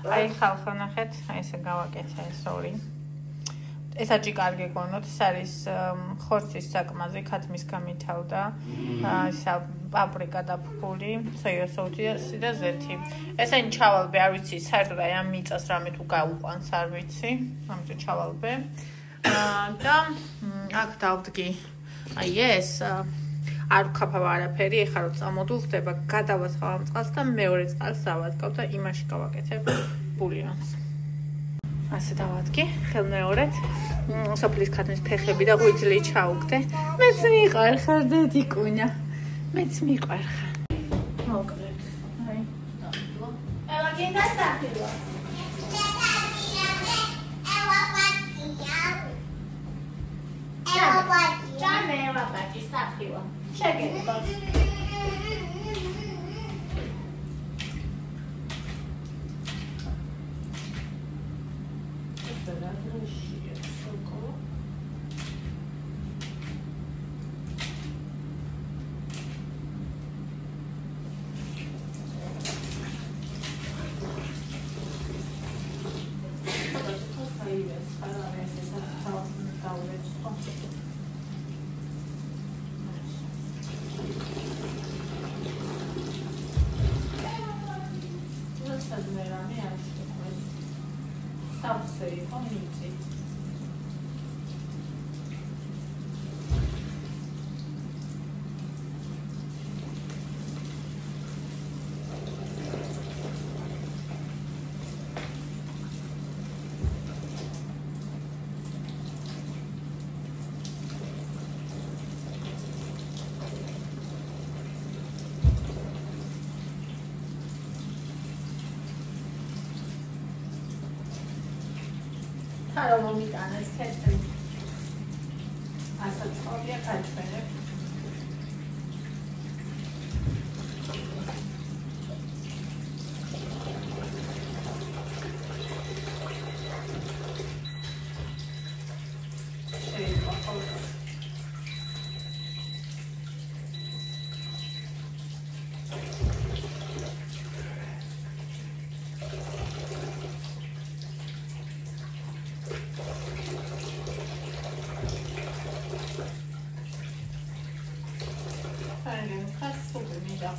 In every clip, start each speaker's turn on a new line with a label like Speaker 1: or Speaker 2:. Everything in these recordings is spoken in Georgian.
Speaker 1: აი ხალხო ნახეთ, ესე გავაკეთე ეს ორი. ეს აჭი კარგი გონოთ, ეს არის ხორცის საკმაზე, ქათმის გამითავდა, ისა პაპრიკა და ფხული, სოია სოუსი და ზეთი. ესენი ჩავალბე, არ ვიცი, საერთოდ აი ამ მიწას რამე თუ გაუყვანს, არ ვიცი, ამიტომ ჩავალბე. და აქ დავდგი. აი ეს არ ვქაფავ არაფერი, ეხლა რომ წამოდულ ხდება, გადავასხავ ამ წყალს და მეორე წყალს დავადგავ და იმაში გავაკეთებ ბულიონს. ასე დავადგი, ხელმეორედ, სოფლის ქათმის ფეხები და ღვიძლი ჩაუგდე. მეც მიყვარხარ დედიკუნა. მეც მიყვარხარ. მოკლედ. აი, დავდო. ელა გინდა სახილო. ელა პატი. ჯამე ელა პატი სახილო. შეგეძლო. How long is done? It's tested. I said, oh, yeah, I tried it.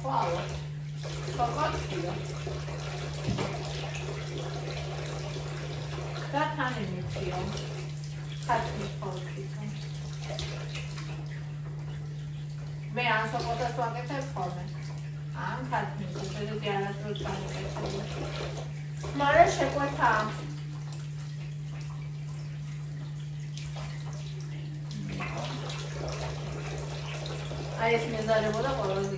Speaker 1: Wow. Cocottio. Da cane mi zio. Cazzo sportico. Beh, hanno sopportato anche per fome. Anche mi succede di alla truccare. Ma riesce qua. აი ეს მეზარებოდა ყველაზე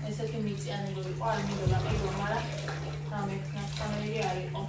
Speaker 1: ესეთი მიწიანი რო იყო არ მინდოდა ყიდვა, მაგრამ ამექნა სამერი არ იყო.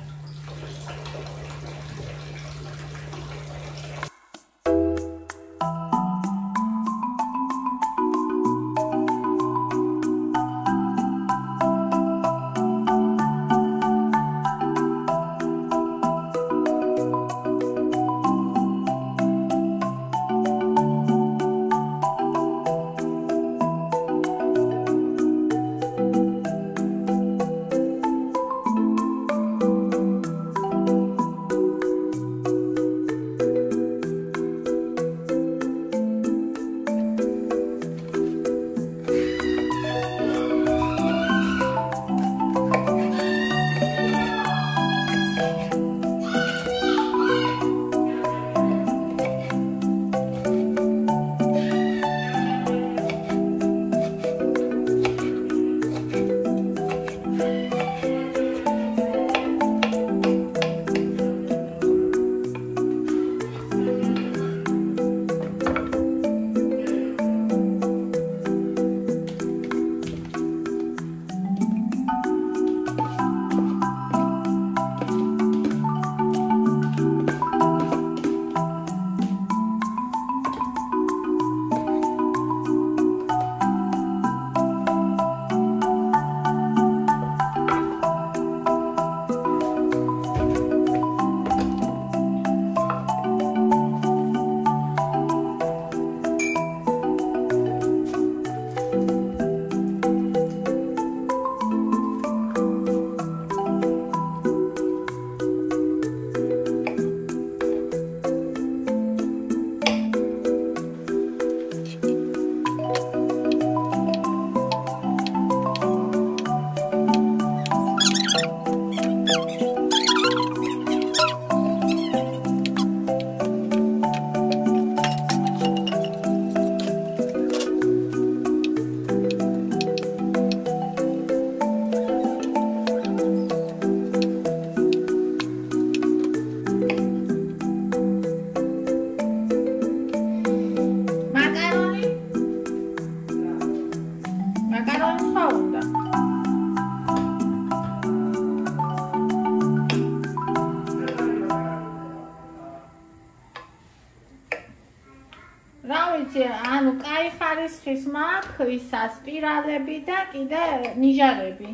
Speaker 1: ანუ კაი ხარისხის მაქვს ისა სპირალები და კიდე ნიჟარები.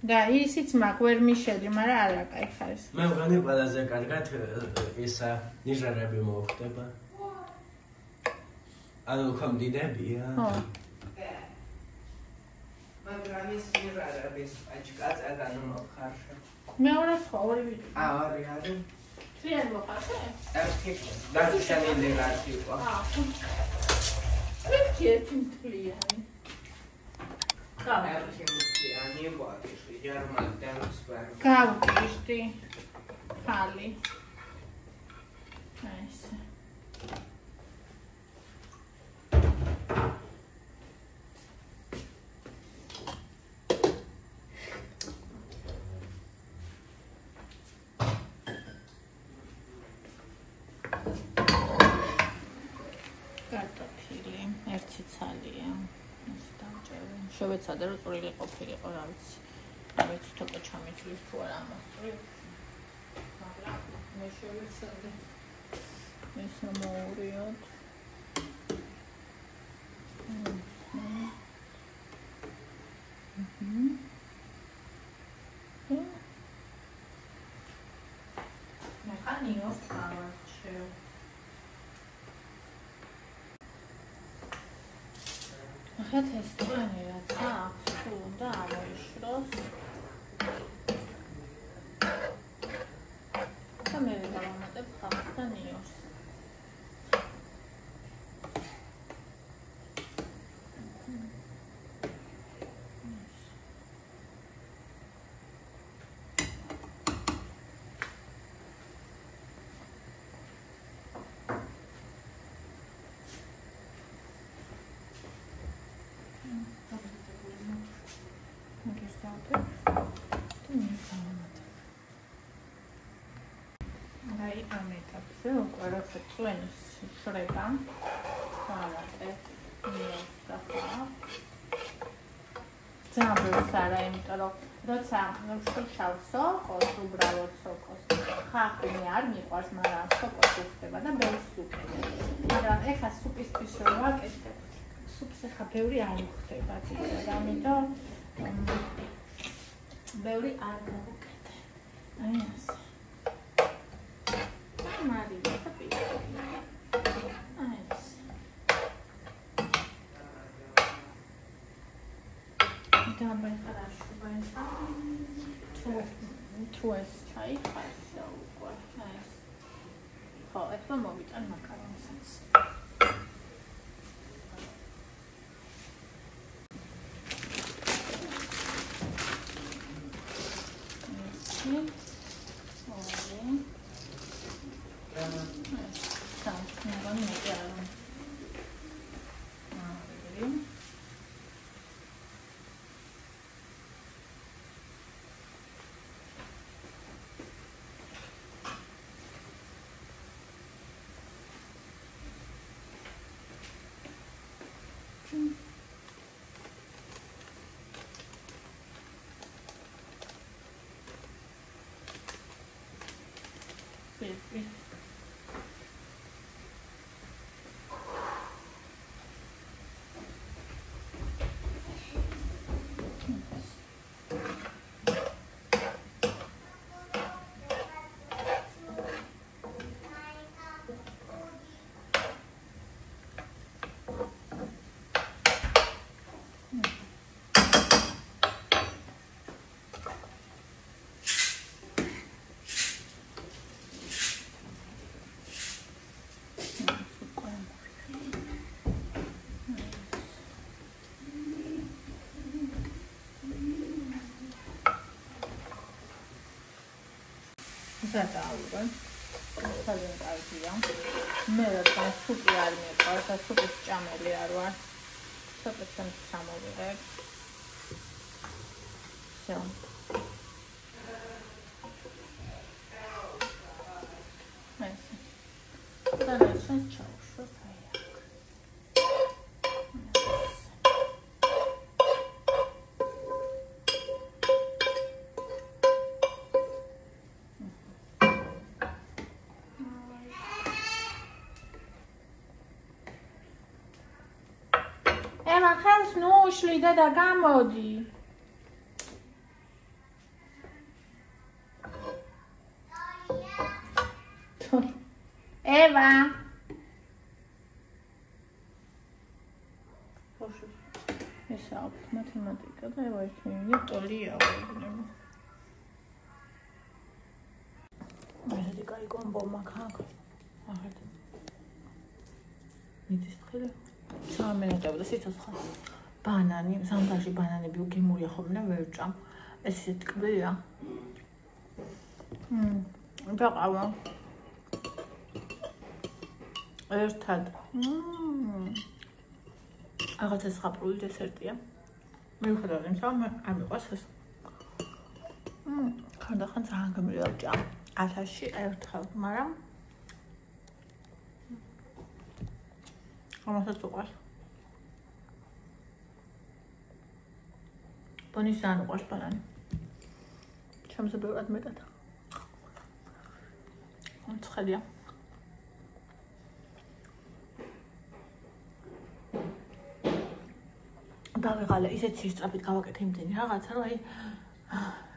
Speaker 1: და ისიც მაქვს ვერ მიშედი, მაგრამ არა კაი ხარისხი.
Speaker 2: მე ვღანი ყველაზე კარგად ისა ნიჟარები მოვხდება. ანუ ხამდიდებია.
Speaker 1: ხო.
Speaker 2: მაგრამ ის ნიჟარების აჭკაცა განმოხარშა.
Speaker 1: მეორე სხვა ორი ვიდეო.
Speaker 2: ორი არის.
Speaker 1: Friend მოხარშე?
Speaker 2: დაშანილი რაში იყო.
Speaker 1: ერთი მთლიანი.
Speaker 2: ერთი მთლიანი ბოდიში, ჯერმანიდან სპარ.
Speaker 1: გავკიშდი. ხალი. ესე. ერთი ცალია. ეს დავჭერე. შევეცადე რომ წვრილი ყოფილიყო, რა ვიცი. რა ვიცი თქო ჩამეჭრის თუ არა მოსწრი. მაგრამ მე შევეცადე. ეს მომურიოთ. მექანიო გავარჩევ. ახლა ეს წვენი რაც აქვს, თუ უნდა ამოიშროს. და მე დავამატებ ხალხს და ნიორს. აი ამ ეტაპზე უკვე როცა წვენის შრება დავამატებ ნიორს და ხალხს. ძალიან ბევრს არა, იმიტომ რომ როცა შავ სოკოს, უბრალოდ სოკოს ხახვი არ მიყვარს, მაგრამ სოკოს უხდება და ბევრს უხდება. მაგრამ ეხლა სუპისთვის რომ ვაკეთებ, სუპს ეხლა ბევრი არ უხდება, ამიტომ ბევრი არ გავუკეთე. აი ასე. მარია და პიკი. აი ასე. Dabei хорошо. თუ ეს ჩაიხარშა უკვე ეს. ხო, ეხლა მოვიტან მაკარონსაც. ზადაავიღე. ძალიან კარგია. მე რადგან სუპი არ მიყვარს და სუპის ჭამელი არ ვარ. ცოტა სამოვიღებ. всё. ესე. და ნახე ჩავშვებ აი აქ. ემან ხელს ნუშლი და გამოდი. ევა. ხოშო. ესა მათემატიკა და ევა ერთმანეთი ტოლია ვიგნებ. მე კაი კომბო მაქვს. აღარ. მიდის ხელი. 3 მინუტები და სიცოცხლე. ბანანი, ზამთარში ბანანები უგემურია ხოლმე, ვერ ვჭამ. ეს ისე ტკბილია. დაყავა. ერთად. რაღაცა ზღაპრული დესერტია. მიუხედავად იმისა, არ მიყვარს ეს. ხანდახან ძალიან გემრიელ ვჭამ. 1000-ში ერთხელ, მაგრამ ამასაც უყვარს. ბონის ძალიან უყვარს ბანანი. ჩემზე ბევრად მეტად. ცხადია. დავიღალე, ისეთ სისწრაფით გავაკეთე იმდენი რაღაცა, რომ აი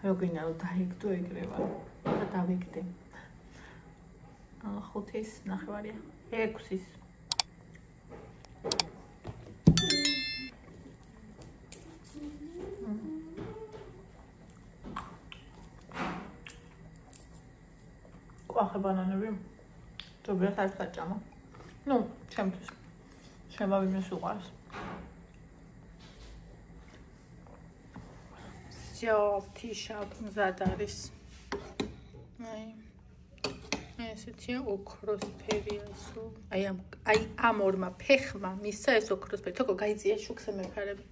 Speaker 1: როგინა რომ დაიგდო ეგრევა და დავიგდე. 5-ის ნახევარია. 6-ის. ყვახე ბანანები. ზოგადად არ საჭამა. ნუ, ჩემთვის. შემავიდეს უყარს. всё, თიშა მზად არის. ესეთია ოქროსფერია სულ. აი ამ ორმა ფეხმა მისცა ეს ოქროსფერი. თქო გაიწია შუქზე მეფარები.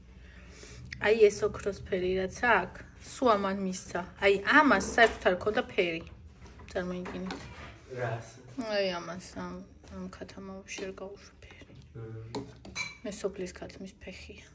Speaker 1: აი ეს ოქროსფერი რაც აქვს, სულ ამან მისცა. აი ამას საერთოდ არ ქონდა ფერი. წარმოიდგინეთ.
Speaker 2: რას?
Speaker 1: აი ამას ამ ქათამავში არ გაუშვი ფერი. მე სოფლის ქათმის ფეხია.